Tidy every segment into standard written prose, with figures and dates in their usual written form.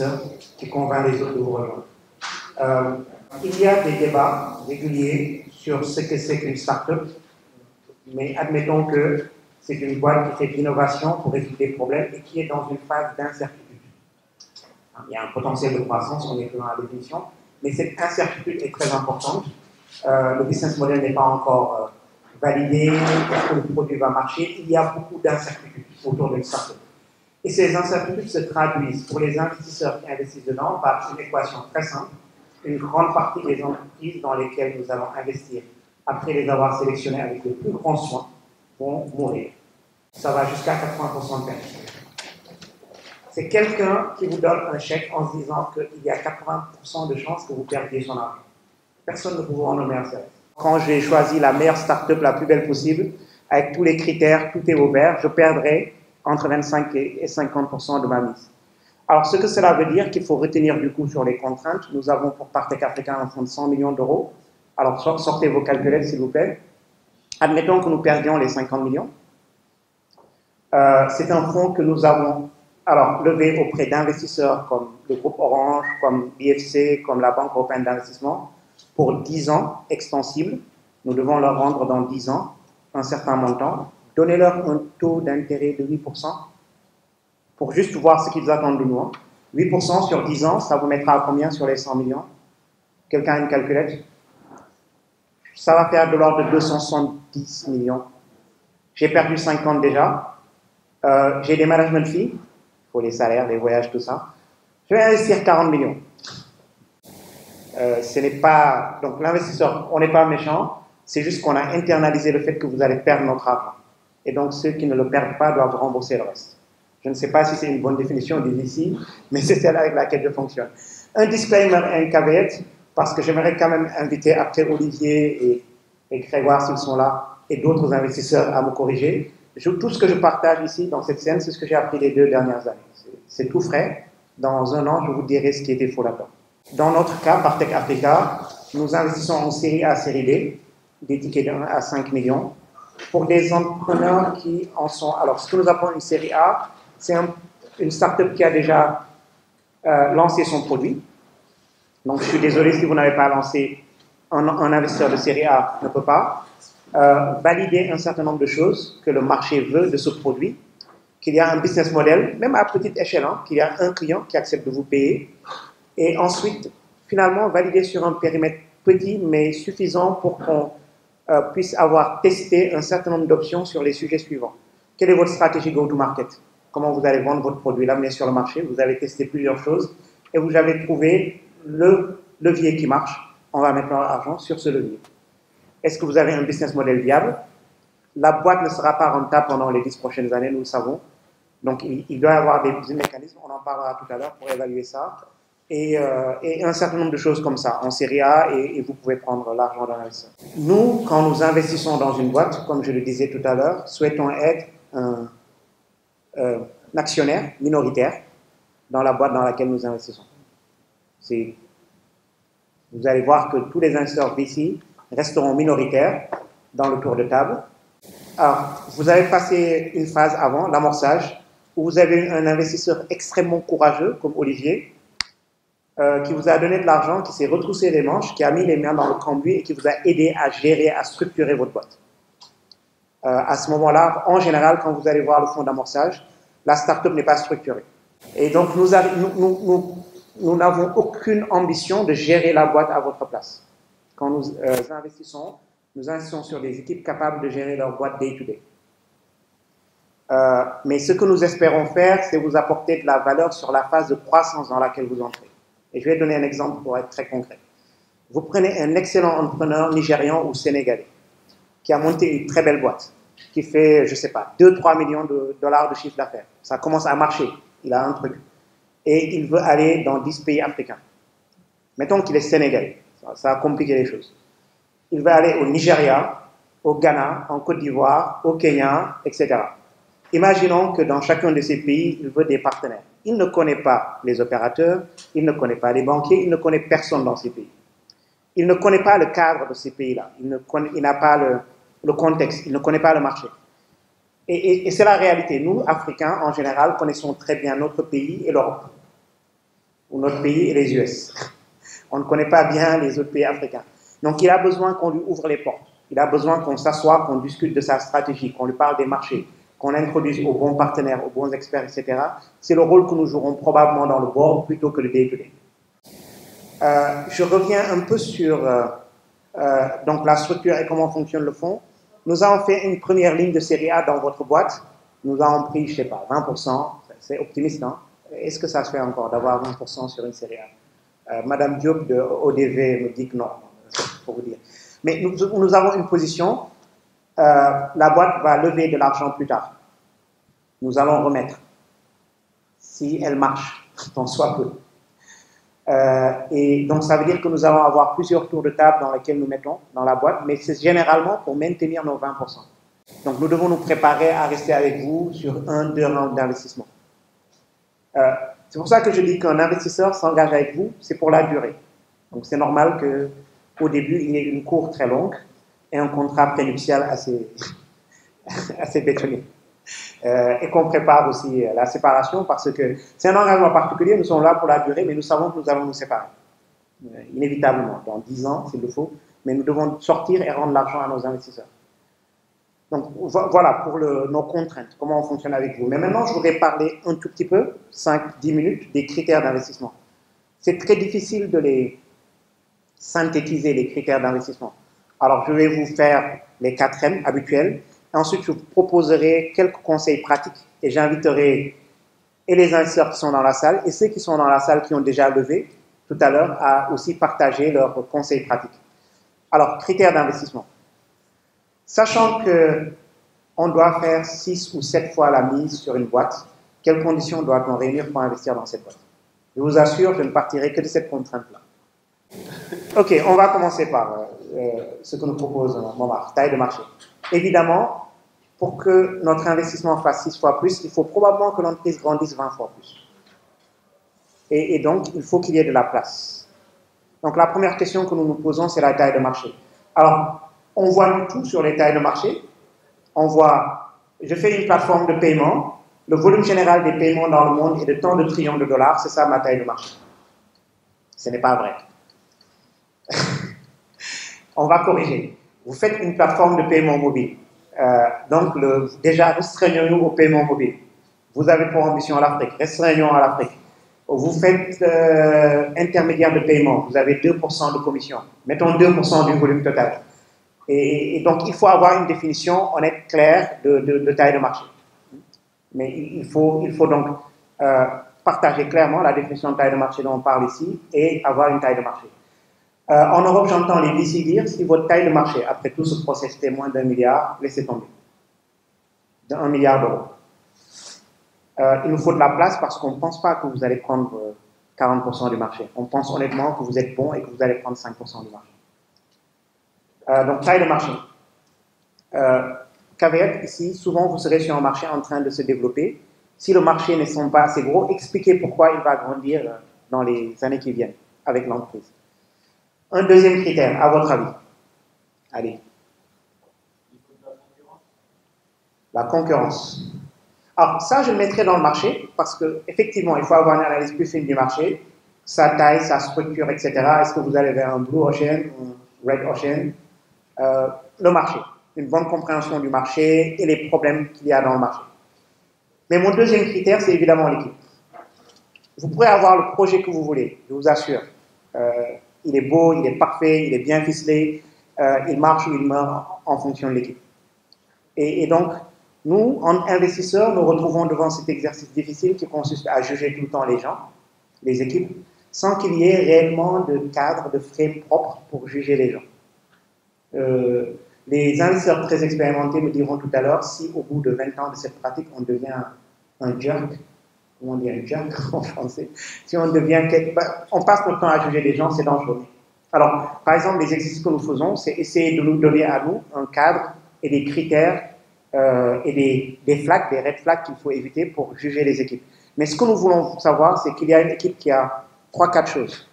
investisseur qui convainc les autres de vous rejoindre. Il y a des débats réguliers sur ce que c'est qu'une start-up, mais admettons que c'est une boîte qui fait de l'innovation pour résoudre des problèmes et qui est dans une phase d'incertitude. Il y a un potentiel de croissance, on est plus dans la définition, mais cette incertitude est très importante. Le business model n'est pas encore validé, est-ce que le produit va marcher? Il y a beaucoup d'incertitudes autour d'une start-up. Et ces incertitudes se traduisent pour les investisseurs qui investissent dedans par une équation très simple. Une grande partie des entreprises dans lesquelles nous allons investir, après les avoir sélectionnées avec le plus grand soin, vont mourir. Ça va jusqu'à 80% de perte. C'est quelqu'un qui vous donne un chèque en se disant qu'il y a 80% de chances que vous perdiez son argent. Personne ne peut vous rendre le meilleur service. Quand j'ai choisi la meilleure start-up la plus belle possible, avec tous les critères, tout est ouvert, je perdrai entre 25 et 50% de ma mise. Alors, ce que cela veut dire qu'il faut retenir du coup sur les contraintes, nous avons pour Partech Africa un fonds de 100 millions d'euros. Alors, sortez vos calculettes, s'il vous plaît. Admettons que nous perdions les 50 millions. C'est un fonds que nous avons levé auprès d'investisseurs comme le groupe Orange, comme l'IFC, comme la Banque européenne d'investissement, pour 10 ans extensibles. Nous devons leur rendre dans 10 ans un certain montant. Donnez-leur un taux d'intérêt de 8%. Pour juste voir ce qu'ils attendent de nous. 8% sur 10 ans, ça vous mettra à combien sur les 100 millions? Quelqu'un a une calculette? Ça va faire de l'ordre de 270 millions. J'ai perdu 50 déjà. J'ai des management fees, il faut les salaires, les voyages, tout ça. Je vais investir 40 millions. Ce n'est pas... Donc l'investisseur, on n'est pas méchant, c'est juste qu'on a internalisé le fait que vous allez perdre notre argent. Et donc ceux qui ne le perdent pas doivent rembourser le reste. Je ne sais pas si c'est une bonne définition d'ici, mais c'est celle avec laquelle je fonctionne. Un disclaimer et un caveat, parce que j'aimerais quand même inviter après Olivier et Grégoire, s'ils sont là, et d'autres investisseurs à me corriger. Tout ce que je partage ici dans cette scène, c'est ce que j'ai appris les 2 dernières années. C'est tout frais. Dans un an, je vous dirai ce qui était faux là-dedans. Dans notre cas, Partech Africa, nous investissons en série A, série D, des tickets de 1 à 5 millions, pour des entrepreneurs qui en sont... Alors, ce que nous appelons une série A, c'est une start-up qui a déjà lancé son produit. Donc, je suis désolé si vous n'avez pas lancé, un investisseur de série A ne peut pas. Valider un certain nombre de choses que le marché veut de ce produit, qu'il y a un business model, même à petite échelle, qu'il y a un client qui accepte de vous payer, et ensuite, finalement, valider sur un périmètre petit, mais suffisant pour qu'on puisse avoir testé un certain nombre d'options sur les sujets suivants. Quelle est votre stratégie go-to-market? Comment vous allez vendre votre produit, l'amener sur le marché? Vous avez testé plusieurs choses et vous avez trouvé le levier qui marche. On va mettre l'argent sur ce levier. Est-ce que vous avez un business model viable? La boîte ne sera pas rentable pendant les 10 prochaines années, nous le savons. Donc, il doit y avoir des mécanismes, on en parlera tout à l'heure pour évaluer ça. Et un certain nombre de choses comme ça, en série A, et vous pouvez prendre l'argent dans l'investisseur. Nous, quand nous investissons dans une boîte, comme je le disais tout à l'heure, souhaitons être un actionnaire minoritaire dans la boîte dans laquelle nous investissons. Vous allez voir que tous les investisseurs VC resteront minoritaires dans le tour de table. Alors, vous avez passé une phase avant, l'amorçage, où vous avez un investisseur extrêmement courageux, comme Olivier, qui vous a donné de l'argent, qui s'est retroussé les manches, qui a mis les mains dans le cambouis et qui vous a aidé à gérer, à structurer votre boîte. À ce moment-là, en général, quand vous allez voir le fonds d'amorçage, la start-up n'est pas structurée. Et donc, nous n'avons aucune ambition de gérer la boîte à votre place. Quand nous investissons sur des équipes capables de gérer leur boîte day-to-day. Mais ce que nous espérons faire, c'est vous apporter de la valeur sur la phase de croissance dans laquelle vous entrez. Et je vais donner un exemple pour être très concret. Vous prenez un excellent entrepreneur nigérian ou sénégalais qui a monté une très belle boîte, qui fait, je ne sais pas, 2-3 millions de dollars de chiffre d'affaires. Ça commence à marcher, il a un truc. Et il veut aller dans 10 pays africains. Mettons qu'il est sénégalais, ça a compliqué les choses. Il va aller au Nigeria, au Ghana, en Côte d'Ivoire, au Kenya, etc. Imaginons que dans chacun de ces pays, il veut des partenaires. Il ne connaît pas les opérateurs, il ne connaît pas les banquiers, il ne connaît personne dans ces pays. Il ne connaît pas le cadre de ces pays-là, il n'a pas le contexte, il ne connaît pas le marché. Et c'est la réalité. Nous, Africains, en général, connaissons très bien notre pays et l'Europe. ou notre pays et les US. On ne connaît pas bien les autres pays africains. Donc il a besoin qu'on lui ouvre les portes. Il a besoin qu'on s'assoie, qu'on discute de sa stratégie, qu'on lui parle des marchés, qu'on introduise aux bons partenaires, aux bons experts, etc. C'est le rôle que nous jouerons probablement dans le board plutôt que le day-to-day. Je reviens un peu sur donc la structure et comment fonctionne le fonds. Nous avons fait une première ligne de série A dans votre boîte. Nous avons pris, je ne sais pas, 20%. C'est optimiste, hein? Est-ce que ça se fait encore d'avoir 20% sur une série A? Madame Diop de ODV me dit que non, pour vous dire. Mais nous avons une position. La boîte va lever de l'argent plus tard. Nous allons remettre. Si elle marche, tant soit peu. Et donc, ça veut dire que nous allons avoir plusieurs tours de table dans lesquels nous mettons dans la boîte, mais c'est généralement pour maintenir nos 20%. Donc, nous devons nous préparer à rester avec vous sur 1-2 rounds d'investissement. C'est pour ça que je dis qu'un investisseur s'engage avec vous, c'est pour la durée. Donc, c'est normal qu'au début, il y ait une cour très longue et un contrat prénuptial assez bétonné. Et qu'on prépare aussi la séparation parce que c'est un engagement particulier, nous sommes là pour la durée, mais nous savons que nous allons nous séparer. Inévitablement, dans 10 ans s'il le faut, mais nous devons sortir et rendre l'argent à nos investisseurs. Donc voilà pour nos contraintes, comment on fonctionne avec vous. Mais maintenant, je voudrais parler un tout petit peu, 5-10 minutes, des critères d'investissement. C'est très difficile de les synthétiser, les critères d'investissement. Alors, je vais vous faire les 4 M habituels. Ensuite, je vous proposerai quelques conseils pratiques et j'inviterai et les investisseurs qui sont dans la salle et ceux qui sont dans la salle qui ont déjà levé tout à l'heure à aussi partager leurs conseils pratiques. Alors, critères d'investissement. Sachant qu'on doit faire 6 ou 7 fois la mise sur une boîte, quelles conditions doit-on réunir pour investir dans cette boîte? Je vous assure, je ne partirai que de cette contrainte-là. Ok, on va commencer par ce que nous propose Momar, taille de marché. Évidemment, pour que notre investissement fasse 6 fois plus, il faut probablement que l'entreprise grandisse 20 fois plus. Et donc, il faut qu'il y ait de la place. Donc, la première question que nous nous posons, c'est la taille de marché. Alors, on voit du tout sur les tailles de marché. On voit, je fais une plateforme de paiement, le volume général des paiements dans le monde est de tant de trillions de dollars, c'est ça ma taille de marché. Ce n'est pas vrai. On va corriger. Vous faites une plateforme de paiement mobile. Donc, déjà, restreignons-nous au paiement mobile. Vous avez pour ambition l'Afrique, restreignons à l'Afrique. Vous faites intermédiaire de paiement, vous avez 2% de commission. Mettons 2% du volume total. Et donc, il faut avoir une définition honnête, claire de taille de marché. Mais il faut donc partager clairement la définition de taille de marché dont on parle ici et avoir une taille de marché. En Europe, j'entends les VC dire, si votre taille de marché, après tout ce process, était moins d'1 milliard, laissez tomber. d'1 milliard d'euros. Il nous faut de la place parce qu'on ne pense pas que vous allez prendre 40% du marché. On pense honnêtement que vous êtes bon et que vous allez prendre 5% du marché. Donc, taille de marché. Caveat, ici, souvent vous serez sur un marché en train de se développer. Si le marché ne semble pas assez gros, expliquez pourquoi il va grandir dans les années qui viennent avec l'entreprise. Un deuxième critère, à votre avis. Allez. La concurrence. Alors, ça, je le mettrai dans le marché parce qu'effectivement, il faut avoir une analyse plus fine du marché, sa taille, sa structure, etc. Est-ce que vous allez vers un Blue Ocean ou un Red Ocean? Le marché. Une bonne compréhension du marché et les problèmes qu'il y a dans le marché. Mais mon deuxième critère, c'est évidemment l'équipe. Vous pourrez avoir le projet que vous voulez, je vous assure. Il est beau, il est parfait, il est bien ficelé, il marche ou il meurt en fonction de l'équipe. Et donc, nous, en investisseurs, nous retrouvons devant cet exercice difficile qui consiste à juger tout le temps les gens, les équipes, sans qu'il y ait réellement de cadre, de frame propre pour juger les gens. Les investisseurs très expérimentés me diront tout à l'heure, si au bout de 20 ans de cette pratique, on devient un jerk, comment on dit un jerk en français, si on devient, on passe notre temps à juger les gens, c'est dangereux. Alors, par exemple, les exercices que nous faisons, c'est essayer de nous donner à nous un cadre et des critères et des flags, des red flags qu'il faut éviter pour juger les équipes. Mais ce que nous voulons savoir, c'est qu'il y a une équipe qui a 3-4 choses.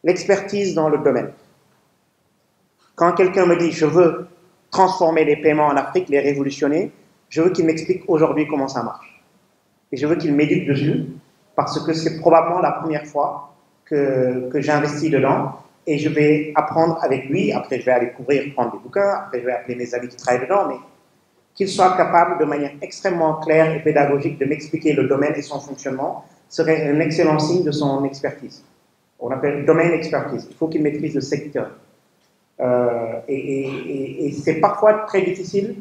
L'expertise dans le domaine. Quand quelqu'un me dit « je veux transformer les paiements en Afrique, les révolutionner », je veux qu'il m'explique aujourd'hui comment ça marche. Et je veux qu'il m'éduque dessus parce que c'est probablement la première fois que j'investis dedans et je vais apprendre avec lui. Après, je vais aller couvrir, prendre des bouquins, après, je vais appeler mes amis qui travaillent dedans, mais qu'il soit capable de manière extrêmement claire et pédagogique de m'expliquer le domaine et son fonctionnement serait un excellent signe de son expertise. On appelle domaine expertise. Il faut qu'il maîtrise le secteur. Et c'est parfois très difficile.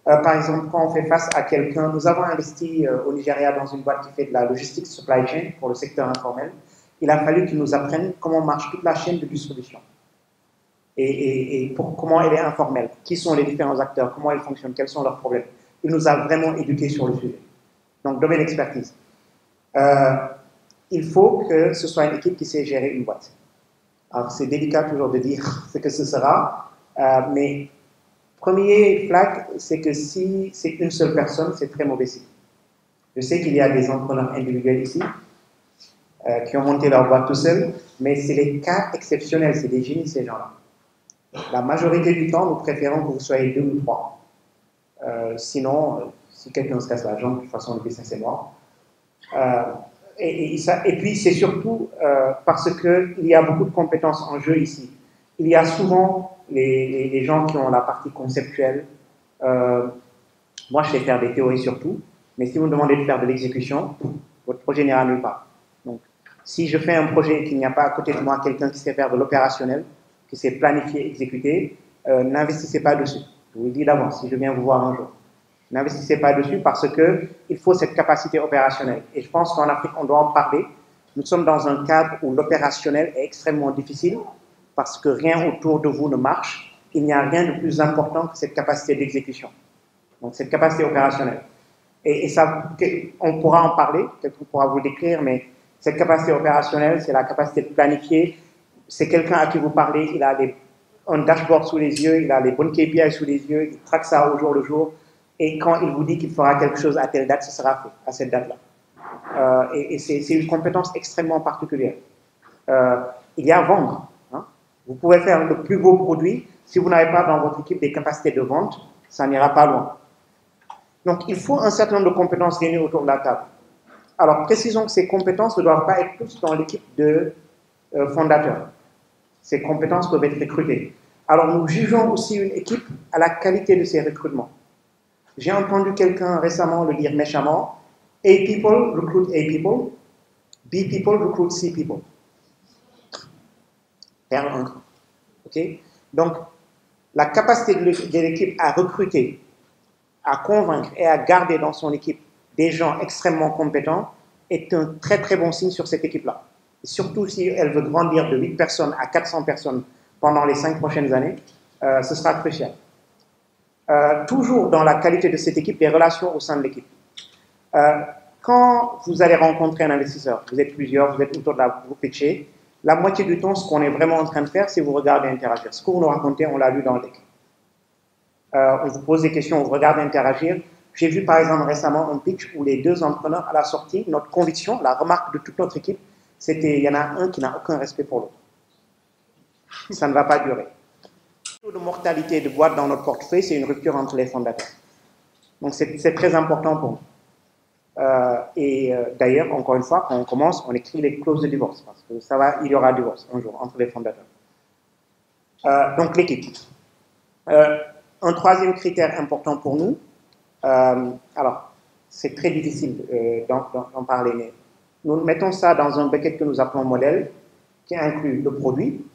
Par exemple, quand on fait face à quelqu'un, nous avons investi au Nigeria dans une boîte qui fait de la logistique supply chain pour le secteur informel. Il a fallu qu'il nous apprenne comment marche toute la chaîne de distribution et comment elle est informelle, qui sont les différents acteurs, comment elle fonctionne, quels sont leurs problèmes. Il nous a vraiment éduqués sur le sujet. Donc, domaine expertise. Il faut que ce soit une équipe qui sait gérer une boîte. Alors, c'est délicat toujours de dire ce que ce sera, mais premier flag, c'est que si c'est une seule personne, c'est très mauvais signe. Je sais qu'il y a des entrepreneurs individuels ici qui ont monté leur boîte tout seuls, mais c'est les cas exceptionnels, c'est des génies ces gens-là. La majorité du temps, nous préférons que vous soyez 2 ou 3. Sinon, si quelqu'un se casse la jambe, de toute façon, le business est mort. Et puis, c'est surtout parce qu'il y a beaucoup de compétences en jeu ici. Il y a souvent les gens qui ont la partie conceptuelle. Moi, je sais faire des théories surtout, mais si vous me demandez de faire de l'exécution, votre projet n'ira nulle part. Donc, si je fais un projet et qu'il n'y a pas à côté de moi quelqu'un qui sait faire de l'opérationnel, qui sait planifier, exécuter, n'investissez pas dessus. Je vous le dis d'avance, si je viens vous voir un jour. N'investissez pas dessus parce qu'il faut cette capacité opérationnelle. Et je pense qu'en Afrique, on doit en parler. Nous sommes dans un cadre où l'opérationnel est extrêmement difficile parce que rien autour de vous ne marche. Il n'y a rien de plus important que cette capacité d'exécution. Donc, cette capacité opérationnelle. Et ça, on pourra en parler, peut-être qu'on pourra vous décrire, mais cette capacité opérationnelle, c'est la capacité de planifier. C'est quelqu'un à qui vous parlez, il a un dashboard sous les yeux, il a les bonnes KPI sous les yeux, il traque ça au jour le jour. Et quand il vous dit qu'il fera quelque chose à telle date, ce sera fait à cette date-là. Et c'est une compétence extrêmement particulière. Il y a vendre. Hein. Vous pouvez faire le plus beau produit. Si vous n'avez pas dans votre équipe des capacités de vente, ça n'ira pas loin. Donc, il faut un certain nombre de compétences réunies autour de la table. Alors, précisons que ces compétences ne doivent pas être tous dans l'équipe de fondateurs. Ces compétences peuvent être recrutées. Alors, nous jugeons aussi une équipe à la qualité de ses recrutements. J'ai entendu quelqu'un récemment le dire méchamment, A people recruit A people, B people recruit C people. R1. OK? Donc, la capacité de l'équipe à recruter, à convaincre et à garder dans son équipe des gens extrêmement compétents est un très très bon signe sur cette équipe-là. Et surtout si elle veut grandir de 8 personnes à 400 personnes pendant les 5 prochaines années, ce sera crucial. Toujours dans la qualité de cette équipe, les relations au sein de l'équipe. Quand vous allez rencontrer un investisseur, vous êtes plusieurs, vous êtes autour de vous pitchez, la moitié du temps, ce qu'on est vraiment en train de faire, c'est vous regarder interagir. Ce que vous nous racontez, on l'a lu dans le deck. On vous pose des questions, on vous regarde interagir. J'ai vu par exemple récemment un pitch où les 2 entrepreneurs à la sortie, notre conviction, la remarque de toute notre équipe, c'était il y en a un qui n'a aucun respect pour l'autre. Ça ne va pas durer. Le taux de mortalité de boîtes dans notre portefeuille, c'est une rupture entre les fondateurs. Donc c'est très important pour nous. D'ailleurs, encore une fois, quand on commence, on écrit les clauses de divorce, parce que il y aura divorce un jour entre les fondateurs. Donc l'équipe. Un troisième critère important pour nous, alors c'est très difficile d'en parler, mais nous mettons ça dans un bucket que nous appelons modèle, qui inclut le produit.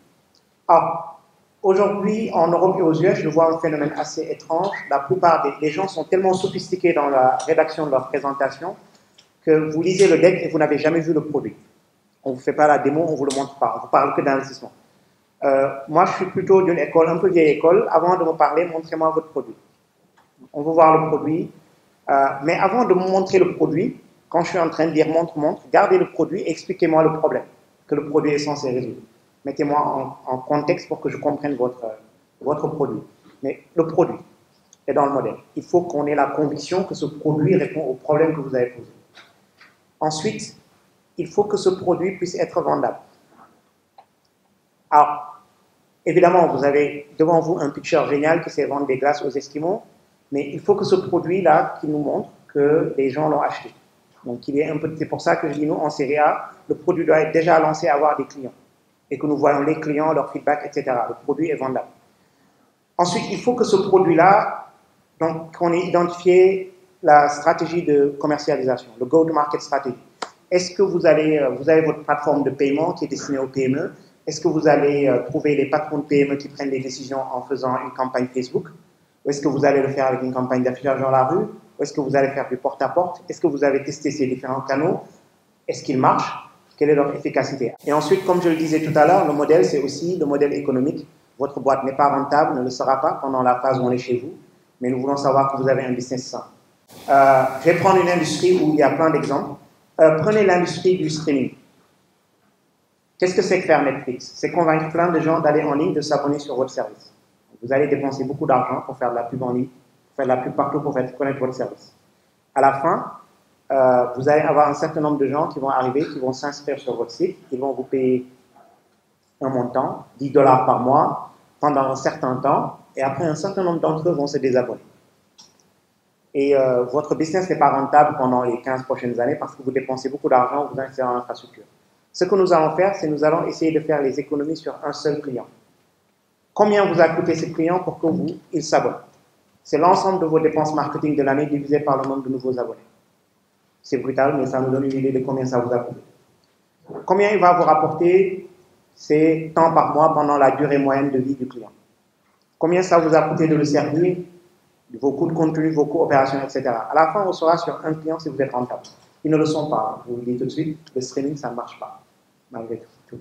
Alors, aujourd'hui, en Europe et aux US, je vois un phénomène assez étrange. La plupart des gens sont tellement sophistiqués dans la rédaction de leur présentation que vous lisez le deck et vous n'avez jamais vu le produit. On ne vous fait pas la démo, on ne vous le montre pas, on ne vous parle que d'investissement. Moi, je suis plutôt d'une école, un peu vieille école. Avant de me parler, montrez-moi votre produit. On veut voir le produit. Mais avant de me montrer le produit, quand je suis en train de dire montre, gardez le produit et expliquez-moi le problème que le produit est censé résoudre. Mettez-moi en contexte pour que je comprenne votre produit. Mais le produit est dans le modèle. Il faut qu'on ait la conviction que ce produit répond au problème que vous avez posé. Ensuite, il faut que ce produit puisse être vendable. Alors, évidemment, vous avez devant vous un pitcher génial qui sait vendre des glaces aux Esquimaux, mais il faut que ce produit-là, qui nous montre que les gens l'ont acheté. Donc, c'est pour ça que je dis, nous, en série A, le produit doit être déjà lancé à avoir des clients. Et que nous voyons les clients, leur feedback, etc. Le produit est vendable. Ensuite, il faut que ce produit-là, donc, qu'on ait identifié la stratégie de commercialisation, le go-to-market strategy. Est-ce que vous avez votre plateforme de paiement qui est destinée aux PME? Est-ce que vous allez trouver les patrons de PME qui prennent des décisions en faisant une campagne Facebook? Ou est-ce que vous allez le faire avec une campagne d'affichage dans la rue? Ou est-ce que vous allez faire du porte-à-porte? Est-ce que vous avez testé ces différents canaux? Est-ce qu'ils marchent? Quelle est leur efficacité? Et ensuite, comme je le disais tout à l'heure, le modèle, c'est aussi le modèle économique. Votre boîte n'est pas rentable, ne le sera pas pendant la phase où on est chez vous, mais nous voulons savoir que vous avez un business sain. Je vais prendre une industrie où il y a plein d'exemples. Prenez l'industrie du streaming. Qu'est-ce que c'est que faire Netflix? C'est convaincre plein de gens d'aller en ligne, de s'abonner sur votre service. Vous allez dépenser beaucoup d'argent pour faire de la pub en ligne, pour faire de la pub partout pour faire connaître votre service. À la fin, vous allez avoir un certain nombre de gens qui vont arriver, qui vont s'inscrire sur votre site, ils vont vous payer un montant, 10 $ par mois, pendant un certain temps, et après un certain nombre d'entre eux vont se désabonner. Et votre business n'est pas rentable pendant les 15 prochaines années parce que vous dépensez beaucoup d'argent, vous investissez dans l'infrastructure. Ce que nous allons faire, c'est nous allons essayer de faire les économies sur un seul client. Combien vous a coûté ce client pour que il s'abonne? C'est l'ensemble de vos dépenses marketing de l'année divisé par le nombre de nouveaux abonnés. C'est brutal, mais ça nous donne une idée de combien ça vous a coûté. Combien il va vous rapporter? C'est temps par mois pendant la durée moyenne de vie du client. Combien ça vous a coûté de le servir? Vos coûts de contenu, vos coûts opérationnels, etc. À la fin, on saura sur un client si vous êtes rentable. Ils ne le sont pas. Je vous le dis tout de suite, le streaming, ça ne marche pas, malgré tout.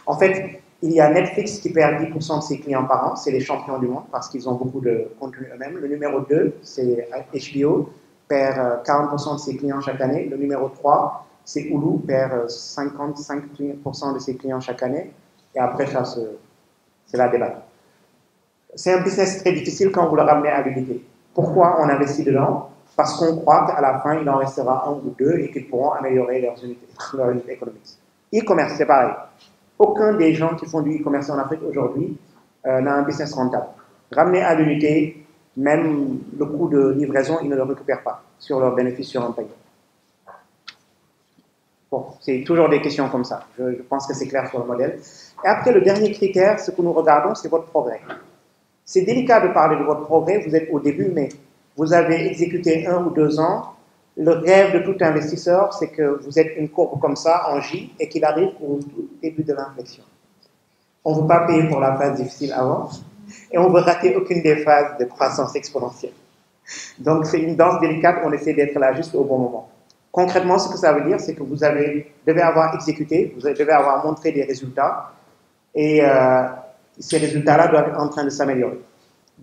En fait, il y a Netflix qui perd 10% de ses clients par an. C'est les champions du monde parce qu'ils ont beaucoup de contenu eux-mêmes. Le numéro 2, c'est HBO, perd 40% de ses clients chaque année. Le numéro 3, c'est Hulu, perd 55% de ses clients chaque année. Et après, ça, c'est la débat. C'est un business très difficile quand vous le ramenez à l'unité. Pourquoi on investit dedans? Parce qu'on croit qu'à la fin, il en restera un ou deux et qu'ils pourront améliorer leur unité économique. E-commerce, c'est pareil. Aucun des gens qui font du e-commerce en Afrique aujourd'hui n'a un business rentable. Ramener à l'unité, même le coût de livraison, ils ne le récupèrent pas sur leurs bénéfices sur un panier. Bon, c'est toujours des questions comme ça. Je pense que c'est clair sur le modèle. Et après, le dernier critère, ce que nous regardons, c'est votre progrès. C'est délicat de parler de votre progrès, vous êtes au début, mais vous avez exécuté 1 ou 2 ans. Le rêve de tout investisseur, c'est que vous êtes une courbe comme ça, en J, et qu'il arrive au début de l'inflexion. On ne veut pas payer pour la phase difficile avant, et on ne veut rater aucune des phases de croissance exponentielle. Donc c'est une danse délicate, on essaie d'être là juste au bon moment. Concrètement, ce que ça veut dire, c'est que vous devez avoir exécuté, vous devez avoir montré des résultats, et ces résultats-là doivent être en train de s'améliorer.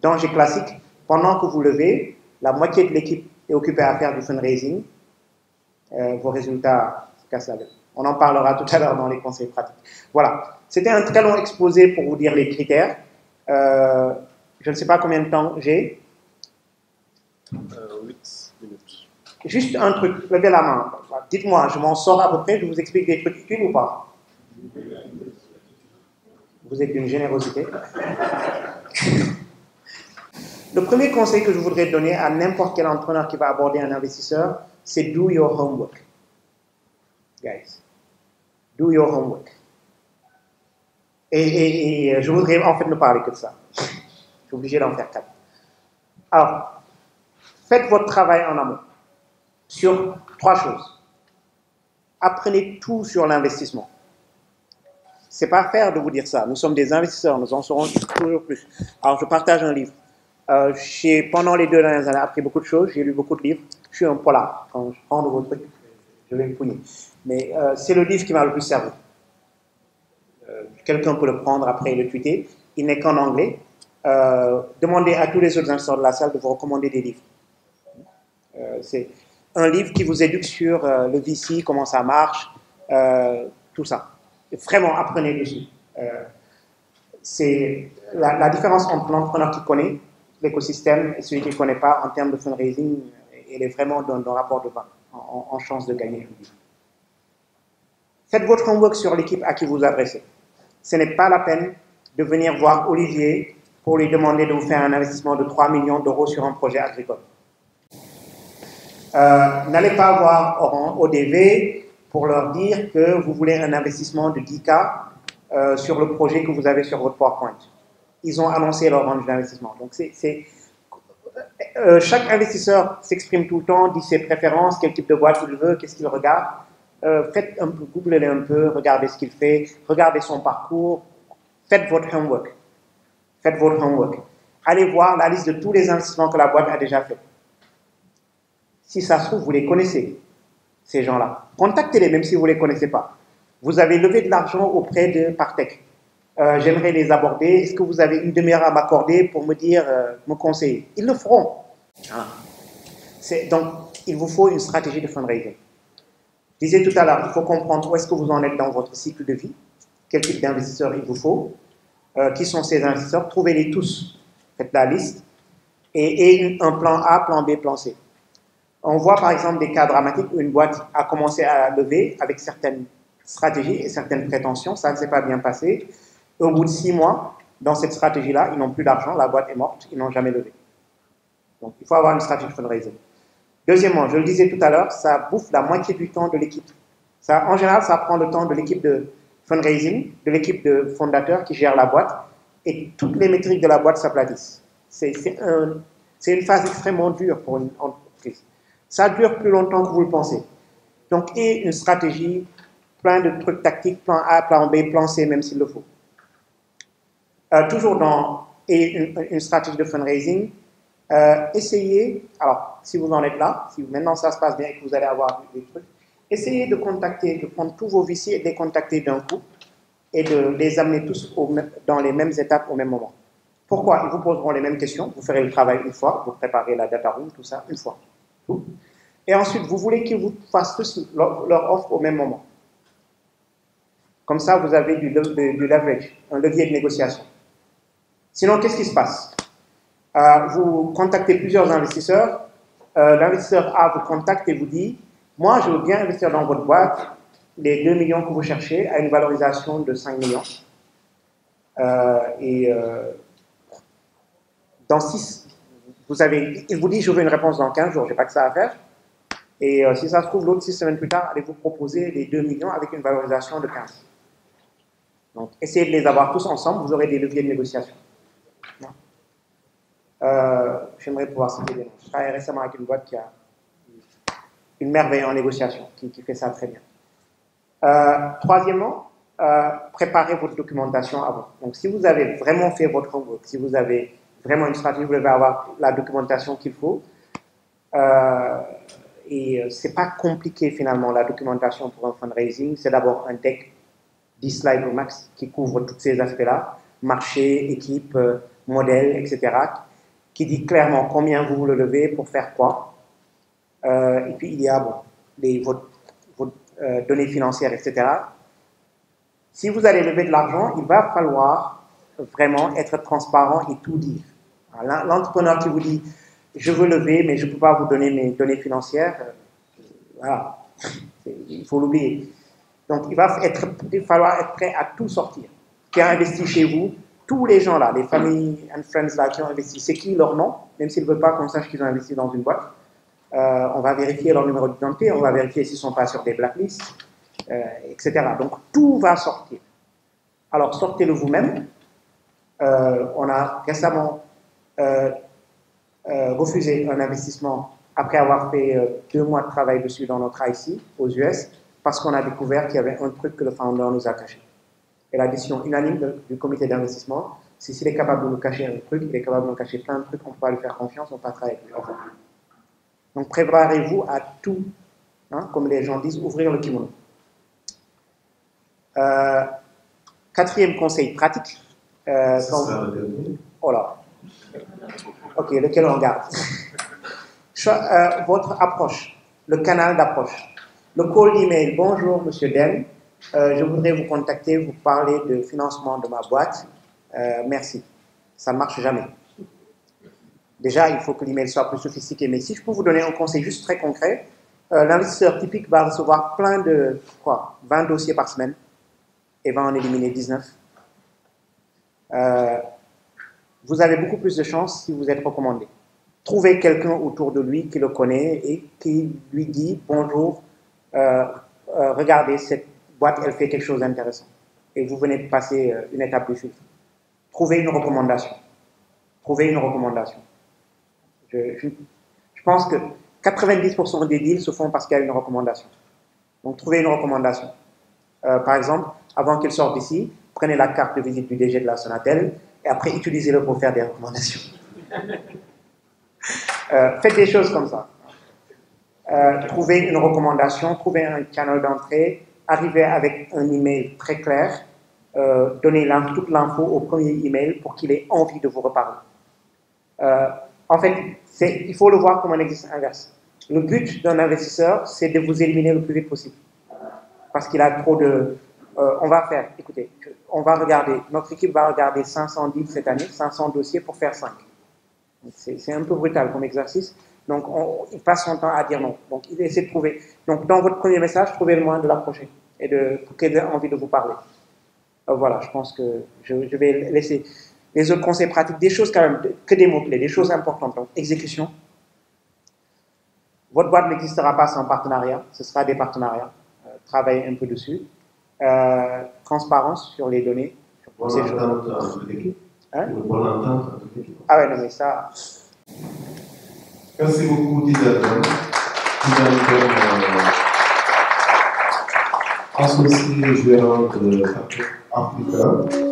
Danger classique, pendant que vous levez, la moitié de l'équipe est occupée à faire du fundraising, vos résultats se cassent la gueule. On en parlera tout à l'heure dans les conseils pratiques. Voilà, c'était un très long exposé pour vous dire les critères. Je ne sais pas combien de temps j'ai. 8 minutes. Juste un truc, levez la main. Dites-moi, je m'en sors à peu près, je vous explique des trucs utiles ou pas? Vous êtes d'une générosité. Le premier conseil que je voudrais donner à n'importe quel entrepreneur qui va aborder un investisseur, c'est do your homework. Guys, do your homework. Et je voudrais en fait ne parler que de ça. Je suis obligé d'en faire 4. Alors, faites votre travail en amont sur 3 choses. Apprenez tout sur l'investissement. C'est pas faire de vous dire ça. Nous sommes des investisseurs, nous en saurons toujours plus. Alors, je partage un livre. Pendant les 2 dernières années, j'ai appris beaucoup de choses, j'ai lu beaucoup de livres. Je suis un polar. Quand je prends de vos trucs, je vais le fouiller. Mais c'est le livre qui m'a le plus servi. Quelqu'un peut le prendre après et le tweeter. Il n'est qu'en anglais. Demandez à tous les autres investisseurs de la salle de vous recommander des livres. C'est un livre qui vous éduque sur le VC, comment ça marche, tout ça. Vraiment, apprenez dessus. C'est la différence entre l'entrepreneur qui connaît l'écosystème et celui qui ne connaît pas en termes de fundraising, elle est vraiment dans le rapport de vente, en chance de gagner. Faites votre homework sur l'équipe à qui vous adressez. Ce n'est pas la peine de venir voir Olivier pour lui demander de vous faire un investissement de 3 millions d'euros sur un projet agricole. N'allez pas voir ODV pour leur dire que vous voulez un investissement de 10K sur le projet que vous avez sur votre PowerPoint. Ils ont annoncé leur range d'investissement. Donc, chaque investisseur s'exprime tout le temps, dit ses préférences, quel type de boîte il veut, qu'est-ce qu'il regarde. Faites un peu, googlez-le un peu, regardez ce qu'il fait, regardez son parcours, faites votre homework. Faites votre homework. Allez voir la liste de tous les investissements que la boîte a déjà fait. Si ça se trouve, vous les connaissez, ces gens-là. Contactez-les, même si vous ne les connaissez pas. Vous avez levé de l'argent auprès de Partech. J'aimerais les aborder. Est-ce que vous avez une demi-heure à m'accorder pour me dire, me conseiller? Ils le feront. Ah. Donc, il vous faut une stratégie de fundraising. Je disais tout à l'heure, il faut comprendre où est-ce que vous en êtes dans votre cycle de vie, quel type d'investisseurs il vous faut, qui sont ces investisseurs, trouvez-les tous, faites la liste, et un plan A, plan B, plan C. On voit par exemple des cas dramatiques où une boîte a commencé à lever avec certaines stratégies et certaines prétentions, ça ne s'est pas bien passé. Et au bout de 6 mois, dans cette stratégie-là, ils n'ont plus d'argent, la boîte est morte, ils n'ont jamais levé. Donc il faut avoir une stratégie de fundraising. Deuxièmement, je le disais tout à l'heure, ça bouffe la moitié du temps de l'équipe. En général, ça prend le temps de l'équipe de fundraising, de l'équipe de fondateurs qui gère la boîte, et toutes les métriques de la boîte s'aplatissent. C'est une phase extrêmement dure pour une entreprise. Ça dure plus longtemps que vous le pensez. Donc, et une stratégie, plein de trucs tactiques, plan A, plan B, plan C, même s'il le faut. Toujours dans une stratégie de fundraising, essayez, alors si vous en êtes là, si maintenant ça se passe bien et que vous allez avoir des trucs, essayez de contacter, de prendre tous vos VC et de les contacter d'un coup et de les amener tous dans les mêmes étapes au même moment. Pourquoi? Ils vous poseront les mêmes questions, vous ferez le travail une fois, vous préparez la data room, tout ça, une fois. Et ensuite, vous voulez qu'ils vous fassent tous leur offre au même moment. Comme ça, vous avez du leverage, un levier de négociation. Sinon, qu'est-ce qui se passe? Vous contactez plusieurs investisseurs, l'investisseur A vous contacte et vous dit « Moi, je veux bien investir dans votre boîte, les 2 millions que vous cherchez à une valorisation de 5 millions. Dans 6, il vous dit « Je veux une réponse dans 15 jours, je n'ai pas que ça à faire. » Et si ça se trouve, l'autre 6 semaines plus tard, allez vous proposer les 2 millions avec une valorisation de 15. Donc, essayez de les avoir tous ensemble, vous aurez des leviers de négociation. J'aimerais pouvoir citer des noms. Je travaille récemment avec une boîte qui a une merveille en négociation, qui fait ça très bien. Troisièmement, préparez votre documentation avant. Donc, si vous avez vraiment fait votre homework, si vous avez vraiment une stratégie, vous devez avoir la documentation qu'il faut. Et c'est pas compliqué finalement la documentation pour un fundraising. C'est d'abord un deck 10 slides au max qui couvre tous ces aspects-là, marché, équipe, modèle, etc., qui dit clairement combien vous le levez pour faire quoi. Et puis il y a vos données financières, etc. Si vous allez lever de l'argent, il va falloir vraiment être transparent et tout dire. L'entrepreneur qui vous dit je veux lever, mais je ne peux pas vous donner mes données financières, voilà, il faut l'oublier. Donc il va falloir être prêt à tout sortir. Qui a investi chez vous, tous les gens là, les familles and friends là qui ont investi, c'est qui leur nom, même s'ils ne veulent pas qu'on sache qu'ils ont investi dans une boîte. On va vérifier leur numéro d'identité, on va vérifier s'ils ne sont pas sur des blacklists, etc. Donc tout va sortir. Alors sortez-le vous-même. On a récemment refusé un investissement après avoir fait 2 mois de travail dessus dans notre IC aux US, parce qu'on a découvert qu'il y avait un truc que le founder nous a caché. Et la décision unanime du comité d'investissement, c'est s'il est capable de nous cacher un truc, il est capable de nous cacher plein de trucs, on ne peut pas lui faire confiance, on ne peut pas travailler avec lui. Donc préparez-vous à tout, hein, comme les gens disent, ouvrir le kimono. 4e conseil pratique. Oh là. Ok, lequel on garde? Votre approche, le canal d'approche. Le call email, bonjour Monsieur Den, je voudrais vous contacter, vous parler de financement de ma boîte, merci. Ça ne marche jamais. Déjà, il faut que l'email soit plus sophistiqué, mais si je peux vous donner un conseil juste très concret, l'investisseur typique va recevoir plein de, 20 dossiers par semaine et va en éliminer 19. Vous avez beaucoup plus de chance si vous êtes recommandé. Trouvez quelqu'un autour de lui qui le connaît et qui lui dit bonjour, regardez, cette boîte, elle fait quelque chose d'intéressant. Et vous venez de passer une étape du filtre. Trouvez une recommandation. Trouvez une recommandation. Je pense que 90% des deals se font parce qu'il y a une recommandation. Donc, trouvez une recommandation. Par exemple, avant qu'il sorte d'ici, prenez la carte de visite du DG de la Sonatel et après, utilisez-le pour faire des recommandations. Faites des choses comme ça. Trouvez une recommandation, trouvez un channel d'entrée, arrivez avec un email très clair, donnez toute l'info au premier email pour qu'il ait envie de vous reparler. En fait, il faut le voir comme un exercice inverse. Le but d'un investisseur, c'est de vous éliminer le plus vite possible. Parce qu'il a trop de... on va faire, écoutez, on va regarder, notre équipe va regarder 500 deals cette année, 500 dossiers pour faire 5. C'est un peu brutal comme exercice. Donc, il passe son temps à dire non. Donc, il essaie de trouver. Donc, dans votre premier message, trouvez le moyen de l'approcher et pour qu'il ait envie de vous parler. Voilà, je pense que je vais laisser les autres conseils pratiques, des choses quand même, que des mots-clés, des choses importantes. Donc, exécution. Votre boîte n'existera pas sans partenariat. Ce sera des partenariats. Travaillez un peu dessus. Transparence sur les données. Bonne entente entre l'équipe. Hein? Bonne entente entre l'équipe. Ah ouais, non, mais ça... Merci beaucoup, Dizaton. Associé gérant de Africa.